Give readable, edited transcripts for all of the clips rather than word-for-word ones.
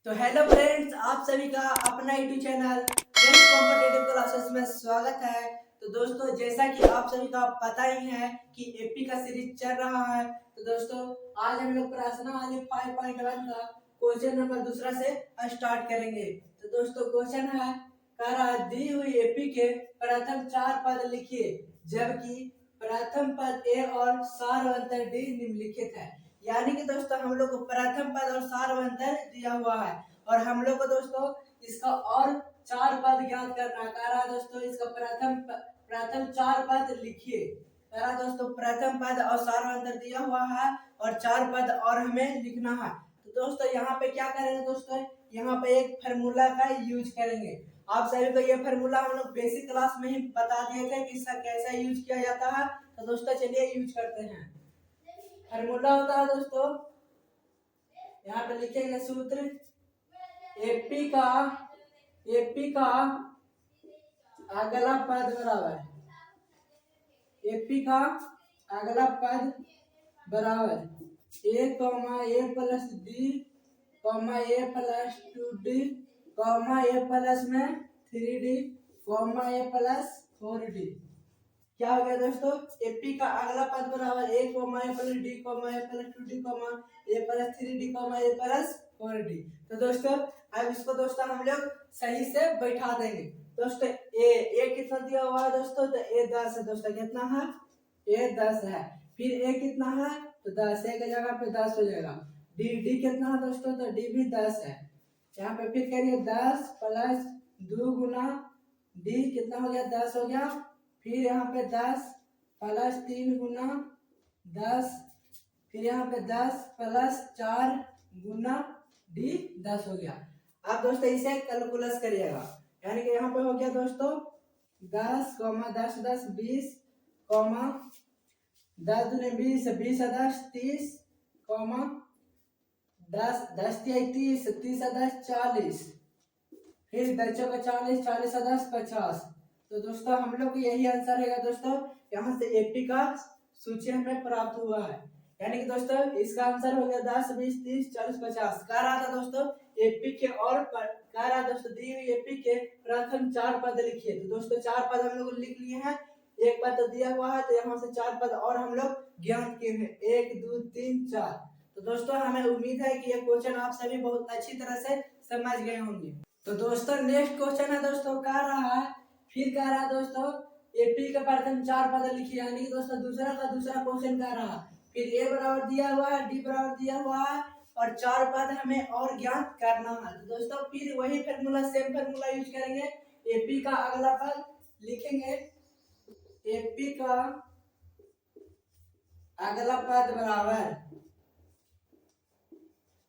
तो hello friends, आप सभी का अपना YouTube channel friends competitive classes में स्वागत है। तो दोस्तों, जैसा कि आप सभी का पता ही है कि एपी का सीरीज चल रहा है। तो दोस्तों, आज हम लोग प्रश्नावली 5.1 का क्वेश्चन नंबर दूसरा से स्टार्ट करेंगे। तो दोस्तों, क्वेश्चन है, कह रहा है दी हुई एपी के प्रथम 4 पद लिखिए जबकि प्रथम पद ए और सारवंतर डी निम्नलिखित है। यानी कि दोस्तों, हम लोग को प्रथम पद और सारवंतर दिया हुआ है और हम लोग को दोस्तों इसका और 4 पद ज्ञात करना है। कह रहा है दोस्तों, इसका प्रथम 4 पद लिखिए। कह रहा है दोस्तों, प्रथम पद और सारवंतर दिया हुआ है और 4 पद और हमें लिखना है। तो दोस्तों, यहाँ पे क्या करेंगे दोस्तों, यहाँ पे एक फार्मूला का यूज करेंगे। आप सभी को ये फार्मूला हम लोग बेसिक क्लास में ही बता दिए थे कि इसका कैसा यूज किया जाता है। तो दोस्तों, चलिए यूज करते हैं। फार्मूला होता है दोस्तों, यहाँ पे लिखेंगे सूत्र, एपी का अगला पद बराबर एपी का अगला पद बराबर A plus D A plus 2d A plus में 3d ए प्लस 4d। क्या हो गया दोस्तों, एपी का अगला पद बराबर A plus D A plus 2d A plus 3d A plus 4d। तो दोस्तों, अब इसको दोस्तों हम लोग सही से बैठा देंगे। दोस्तों, ए कितना दिया हुआ है दोस्तों, तो ए 10 है। दोस्तों, कितना है, ए 10 है। फिर ए कितना है, तो 10, ए की जगह पे 10 हो जाएगा। डी कितना है दोस्तों, तो डी भी 10 है। यहाँ पे फिर करिए 10 प्लस 2 गुना डी कितना हो गया, 10 हो गया। फिर यहाँ पे 10 प्लस 3 गुना 10, फिर यहाँ पे 10 प्लस 4 गुना डी 10 हो गया। अब दोस्तों इसे कैलकुलस करिएगा, यानी कि यहाँ पे हो गया दोस्तों 10 10 10 20 10 दूनी 20 20 10 30 10 10 30 30 10 40, फिर 10 का 40 40 10 50। तो दोस्तों, हम लोग को यही आंसर रहेगा दोस्तों। यहाँ से एपी का सूची हमें प्राप्त हुआ है, यानी कि दोस्तों इसका आंसर हो गया 10 20 30 40 50। कह रहा था दोस्तों एपी के और कह रहा दोस्तों दी हुई एपी के प्रथम 4 पद लिखिए। तो दोस्तों 4 पद हम लोग लिख लिए हैं, एक पद तो दिया हुआ है, तो यहाँ से 4 पद और हम लोग ज्ञात किए हैं, 1 2 3 4। तो दोस्तों, हमें उम्मीद है कि ये क्वेश्चन आप सभी बहुत अच्छी तरह से समझ गए होंगे। तो दोस्तों, नेक्स्ट क्वेश्चन है दोस्तों, कह रहा है, फिर कह रहा है दोस्तों एपी का प्रथम 4 पद लिखिए। यानी कि दोस्तों दूसरा क्वेश्चन कह रहा है, फिर ए बराबर दिया हुआ है, डी बराबर दिया हुआ है और 4 पद हमें और ज्ञात करना है। तो दोस्तों फिर वही फार्मूला, सेम फार्मूला यूज करेंगे। एपी का अगला पद लिखेंगे, एपी का अगला पद बराबर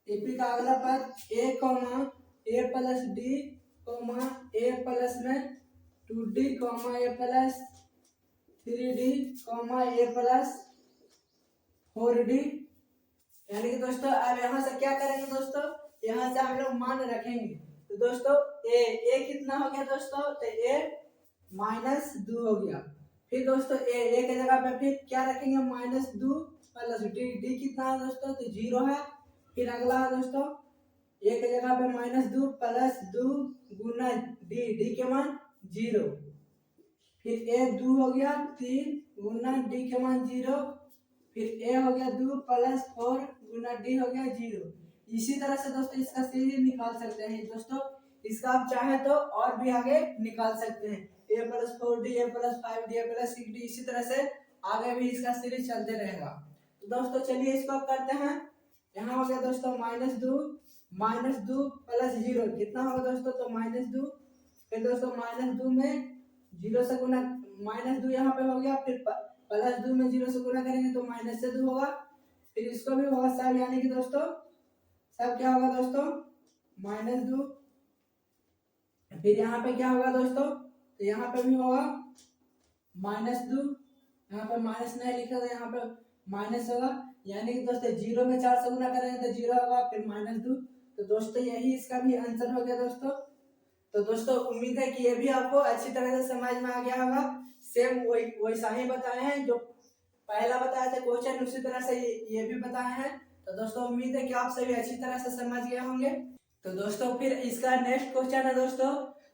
एपी का अगला पद ए प्लस डी ए प्लस में 2d A plus 3d A plus 4d। यानी कि दोस्तों अब यहाँ से क्या करेंगे दोस्तों, यहाँ से हम लोग मान रखेंगे। तो दोस्तों ए कितना हो गया दोस्तों, तो ए -2 हो गया। फिर दोस्तों ए के जगह पे फिर क्या रखेंगे, -2 प्लस डी कितना है दोस्तों, तो 0 है। फिर अगला है दोस्तों ए के जगह पे -2 प्लस 2 गुना डी के मान 0। फिर ए 2 हो गया 3 गुना डी के मान 0। फिर ए हो गया 2 प्लस 4 गुना डी हो गया 0। इसी तरह से दोस्तों इसका सीरीज निकाल सकते हैं दोस्तों। इसका आप चाहे तो और भी आगे निकाल सकते हैं, ए प्लस 4d ए प्लस 5d ए प्लस 6d। इसी तरह से आगे भी इसका सीरीज चलते रहेगा। तो दोस्तों चलिए इसको करते हैं। यहाँ हो गया दोस्तों -2 प्लस 0 कितना होगा दोस्तों, तो -2। फिर दोस्तों -2 में 0 से गुना, -2 यहाँ पे हो गया, फिर +2 में 0 से गुना करेंगे तो -2 होगा। फिर इसको भी होगा सब, यानी कि दोस्तों सब क्या होगा दोस्तों, -2। फिर यहाँ पे क्या होगा दोस्तों, तो यहाँ पे भी होगा -2। यहाँ पे माइनस नहीं लिखा था, यहाँ पे माइनस होगा, यानी कि दोस्तों 0 में 4 से गुना करेंगे तो 0 होगा, फिर -2। तो दोस्तों यही इसका भी आंसर हो गया दोस्तों। तो दोस्तों उम्मीद है कि ये भी आपको अच्छी तरह से समझ में आ गया होगा। सेम वैसा ही बताए हैं, जो पहला बताया था क्वेश्चन उसी तरह से ये भी बताए हैं। तो दोस्तों उम्मीद है कि आप सभी अच्छी तरह से समझ गए होंगे। तो दोस्तों फिर इसका नेक्स्ट क्वेश्चन है दोस्तों,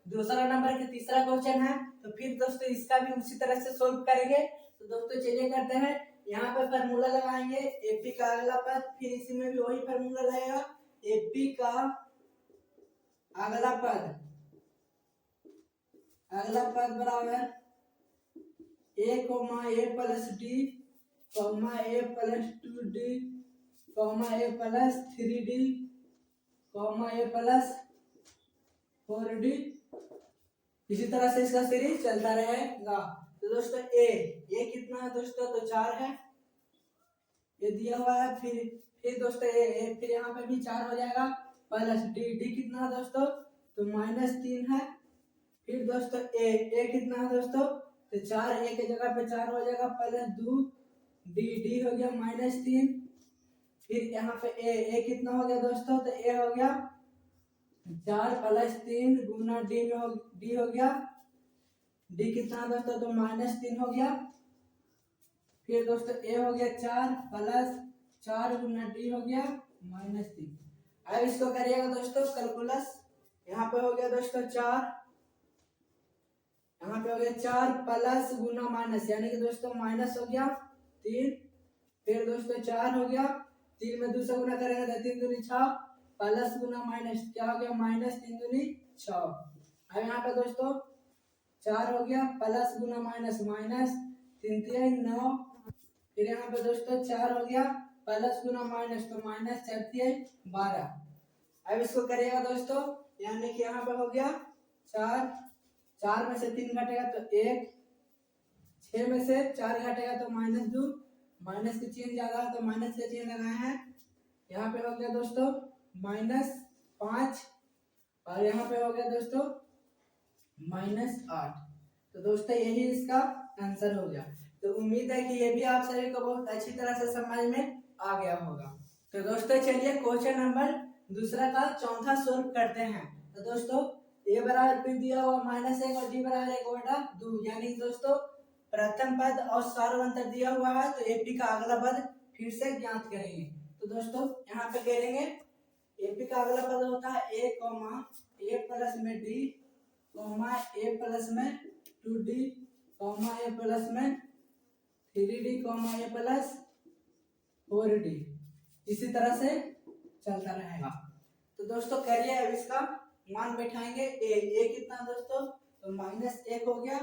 दूसरा नंबर के तीसरा क्वेश्चन है। तो फिर दोस्तों इसका भी उसी तरह से सोल्व करेंगे। तो दोस्तों चलिए करते हैं। यहाँ पे फार्मूला लगाएंगे एपी का अगला पद, फिर इसी में भी वही फार्मूला लगेगा एपी का अगला पद, अगला पद बराबर ए कोमा ए प्लस डी कोमा ए प्लस 2d कोमा ए प्लस 3d कोमा ए प्लस 4d। इसी तरह से इसका सीरीज चलता रहेगा। तो दोस्तों ए कितना है दोस्तों, तो 4 है, ये दिया हुआ है। फिर दोस्तों ए फिर यहाँ पे भी 4 हो जाएगा, प्लस डी कितना है दोस्तों, तो -3 है। फिर दोस्तों ए कितना है दोस्तों, तो 4 ए के जगह पे 4 हो जाएगा, प्लस 2 डी हो गया -3। फिर यहाँ पे ए कितना हो गया दोस्तों, तो ए हो गया 4 + 3 गुना डी हो गया, डी कितना है दोस्तों, तो -3 हो गया। फिर दोस्तों ए हो गया 4 + 4 गुना डी हो गया -3। अब इसको करिएगा दोस्तों कैलकुलस। यहाँ पे हो गया दोस्तों 4, यहाँ पे हो गया 4 प्लस गुना माइनस, यानी कि दोस्तों माइनस हो गया 3। फिर दोस्तों 4 हो गया, 3 में 2 से गुना करेंगे तो 3 दूनी 6, प्लस गुना माइनस क्या हो गया, -3 दूनी 6। अब यहाँ पे दोस्तों 4 हो गया, प्लस गुना माइनस, -3 3 9। फिर यहाँ पे दोस्तों 4 हो गया, प्लस गुना माइनस, तो -4 3 12। अब इसको करिएगा दोस्तों, यानी कि यहाँ पे हो गया 4 में से 3 घटेगा तो 1, 6 में से 4 घटेगा तो -2, माइनस की चिन्ह ज्यादा है तो माइनस का चिन्ह लगाए हैं। यहाँ पे हो गया दोस्तों -5 और यहाँ पे हो गया दोस्तों -8। तो दोस्तों यही इसका आंसर हो गया। तो उम्मीद है कि ये भी आप सभी को बहुत अच्छी तरह से समझ में आ गया होगा। तो दोस्तों चलिए क्वेश्चन नंबर दूसरा का चौथा सोल्व करते हैं। तो दोस्तों ए बराबर फिर दिया हुआ -1 और डी बराबर 1/2, यानी दोस्तों प्रथम पद और सार्वंतर दिया हुआ है, तो एपी का अगला पद फिर से ज्ञात करेंगे। तो दोस्तों यहाँ पे करेंगे एपी का अगला पद होता है ए कोमा ए प्लस में डी कोमा ए प्लस में 2d कोमा ए प्लस में 3d कोमा ए प्लस 4d। इसी तरह से चलता रहेगा। तो दोस्तों करिए अब इसका मान बैठाएंगे। ए कितना दोस्तों, तो -1 हो गया।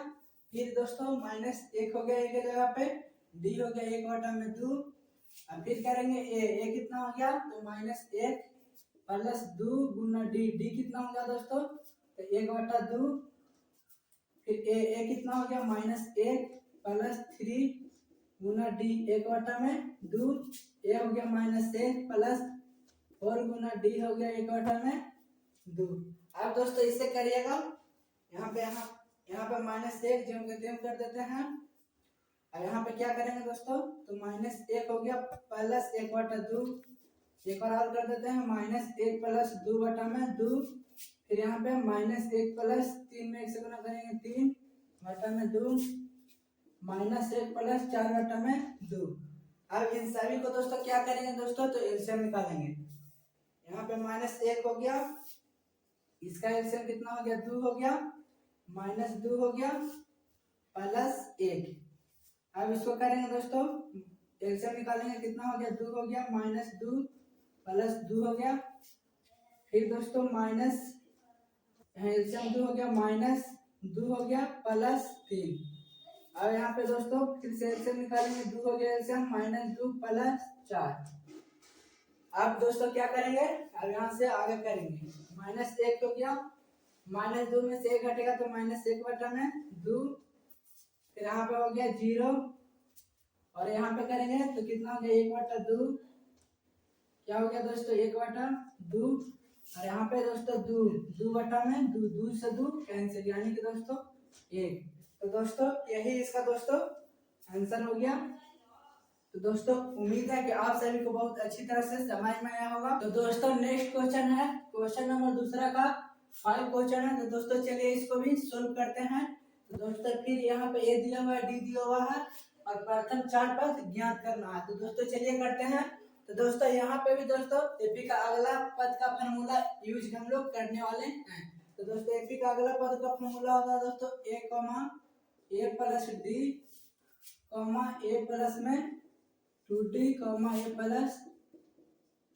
फिर दोस्तों -1 हो गया ए के जगह पे, डी हो गया 1/2। अब फिर करेंगे ए कितना हो गया, तो -1 + 2 गुना डी कितना हो गया दोस्तों, तो 1/2। फिर ए कितना हो गया, -1 + 3 गुना डी 1/2। ए हो गया -1 + 4 गुना डी हो गया 1/2। अब दोस्तों इससे करिएगा, यहाँ पे -1 जो हम कर देते हैं। और यहाँ पे क्या करेंगे दोस्तों, तो -1 हो गया प्लस 1/2, एक और कर देते हैं -1 + 2/2। फिर यहाँ पे -1 + 3 में 1 से गुना करेंगे 3/2 -1 + 4/2। अब इन सभी को दोस्तों क्या करेंगे दोस्तों, तो एलसीएम निकालेंगे। यहाँ पे -1 हो गया, इसका एलसीएम कितना हो गया, 2 हो गया, -2 हो गया +1। अब इसको करेंगे दोस्तों एलसीएम निकालेंगे, कितना हो गया, 2 हो गया, -2 + 2 हो गया। फिर दोस्तों एलसीएम 2 हो गया, -2 हो गया +3। अब यहाँ पे दोस्तों फिर से एलसीएम निकालेंगे, 2 हो गया एलसीएम, -2 + 4। अब दोस्तों क्या करेंगे, अब यहाँ से आगे करेंगे। -1 हो गया, -2 में से 1 घटेगा तो -1/2। फिर यहाँ पे हो गया 0 और यहाँ पे करेंगे तो कितना हो गया, 1/2। क्या हो गया दोस्तों, 1/2। और यहाँ पे दोस्तों 2 से 2 कैंसिल, यानी कि दोस्तों 1। तो दोस्तों यही इसका दोस्तों आंसर हो गया। तो दोस्तों उम्मीद है कि आप सभी को बहुत अच्छी तरह से समझ में आया होगा। तो दोस्तों नेक्स्ट क्वेश्चन है, क्वेश्चन नंबर दूसरा का 5 क्वेश्चन है। तो दोस्तों चलिए इसको भी सोल्व करते हैं। तो दोस्तों फिर यहाँ पे ए दिया हुआ है, डी दिया हुआ है और प्रथम 4 पद ज्ञात करना है। तो दोस्तों चलिए करते हैं। तो दोस्तों यहाँ पे भी दोस्तों एपी का अगला पद का फॉर्मूला यूज हम लोग करने वाले हैं। तो दोस्तों एपी का अगला पद का फॉर्मूला होता है दोस्तों ए प्लस डी ए प्लस में 2d ए प्लस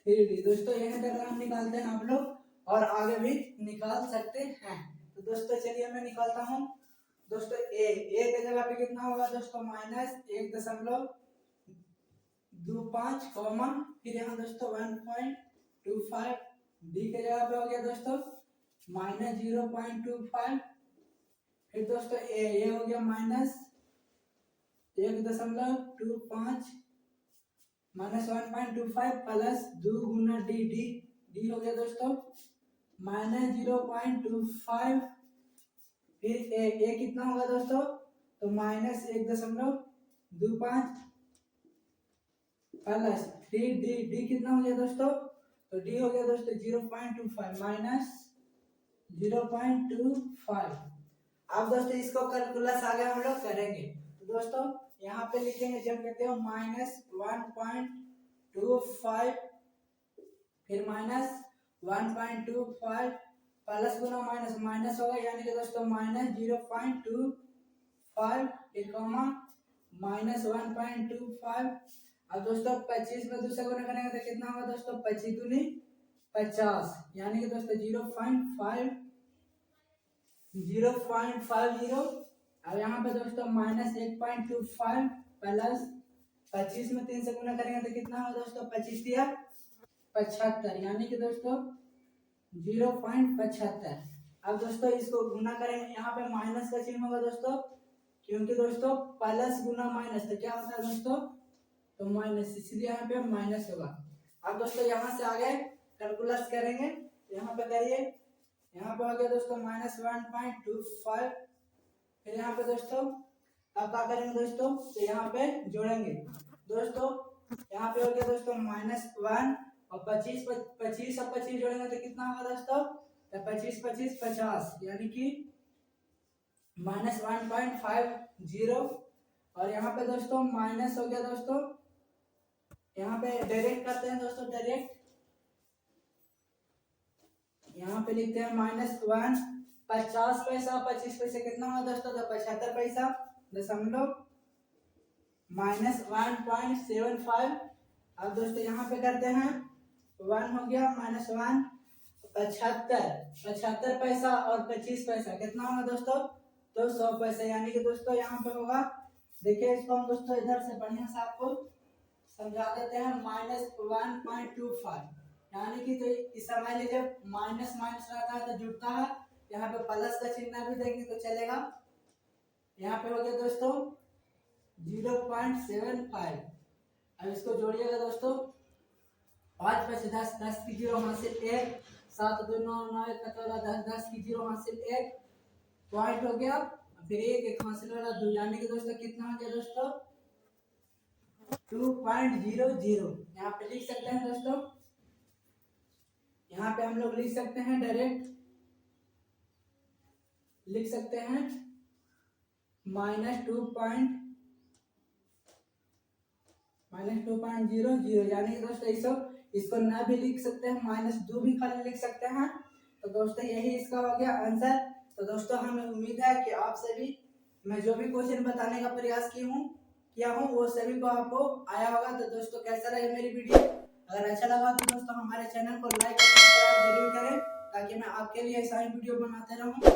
3d। दोस्तों यह डायग्राम निकालते हैं आप लोग और आगे भी निकाल सकते हैं। तो दोस्तों चलिए मैं निकालता हूँ। दोस्तों ए के जगह पे कितना होगा दोस्तों -1.25 कॉमा फिर यहाँ दोस्तों 1.25 डी के जगह पे हो गया दोस्तों -0.25 फिर दोस्तों ये हो गया -1.25 -1.25 प्लस 2 गुना डी हो गया दोस्तों -0.25 फिर ए कितना होगा दोस्तों तो -1.25 प्लस 3 डी कितना हो गया दोस्तों तो डी हो गया दोस्तों 0.25 माइनस 0.25। अब दोस्तों इसको कैलकुलस आगे हम लोग करेंगे। तो दोस्तों यहाँ पे लिखेंगे जब कहते हो -1.25 फिर -1.25 प्लस गुना माइनस माइनस होगा यानी कि दोस्तों -0.25 फिर कॉमा -1.25। अब दोस्तों 25 में दूसरा गुना करेंगे तो कितना होगा दोस्तों 25 दूनी 50 यानी कि दोस्तों 0.50। अब यहाँ पे दोस्तों -1.25 प्लस 25 में 3 से गुना करेंगे तो कितना होगा दोस्तों 25 दिया 75 यानी कि दोस्तों 0.75। अब दोस्तों इसको गुना करेंगे यहाँ पे माइनस का चिन्ह होगा दोस्तों क्योंकि दोस्तों प्लस गुना माइनस तो क्या होता है दोस्तों तो माइनस इसलिए यहाँ पे माइनस होगा। अब दोस्तों यहाँ से आगे कैलकुलस करेंगे यहाँ पे करिए यहाँ पे हो गया दोस्तों -1.25 फिर यहाँ पे दोस्तों अब क्या करेंगे दोस्तों तो यहाँ पे जोड़ेंगे दोस्तों यहाँ पे हो गया दोस्तों -1 और 25 और 25 जोड़ेंगे तो कितना होगा दोस्तों तो 25 50 यानी कि -1.50 और यहाँ पे दोस्तों माइनस हो गया दोस्तों यहाँ पे डायरेक्ट करते हैं दोस्तों डायरेक्ट यहाँ पे लिखते हैं -1 50 पैसा 25 पैसे कितना होगा दोस्तों तो 75 पैसा दशमलव -1.75। अब दोस्तों यहाँ पे करते हैं 1 हो गया -1 75 पैसा और 25 पैसा कितना होगा दोस्तों तो 100 पैसा यानी कि दोस्तों यहाँ पे होगा देखिए इसको हम दोस्तों इधर से बढ़िया से आपको समझा देते हैं -1.25 यानी कि तो इस समय जब माइनस माइनस रहता है तो जुड़ता है यहाँ पे प्लस का चिन्ह भी देंगे तो चलेगा। यहाँ पे हो गया दोस्तों 0.75। अब इसको जोड़िएगा दोस्तों 5 पैसे 10 10 की 0 हासिल 1 7 2 9 9 1 17 10 10 की 0 हासिल 1 पॉइंट हो गया फिर एक हासिल वाला 2 यानी कि दोस्तों कितना हो गया दोस्तों 2.00। यहाँ पे लिख सकते हैं दोस्तों यहाँ पे हम लोग लिख सकते हैं डायरेक्ट लिख सकते हैं -2.00 यानी कि दोस्तों इसको ना भी लिख सकते हैं -2 भी खाली लिख सकते हैं। तो दोस्तों यही इसका हो गया आंसर। तो दोस्तों हमें उम्मीद है कि आप सभी मैं जो भी क्वेश्चन बताने का प्रयास किया हूँ वो सभी को आपको आया होगा। तो दोस्तों कैसा लगा मेरी वीडियो अगर अच्छा लगा तो दोस्तों हमारे चैनल को लाइक और सब्सक्राइब जरूर करें ताकि मैं आपके लिए ऐसा ही वीडियो बनाते रहूं।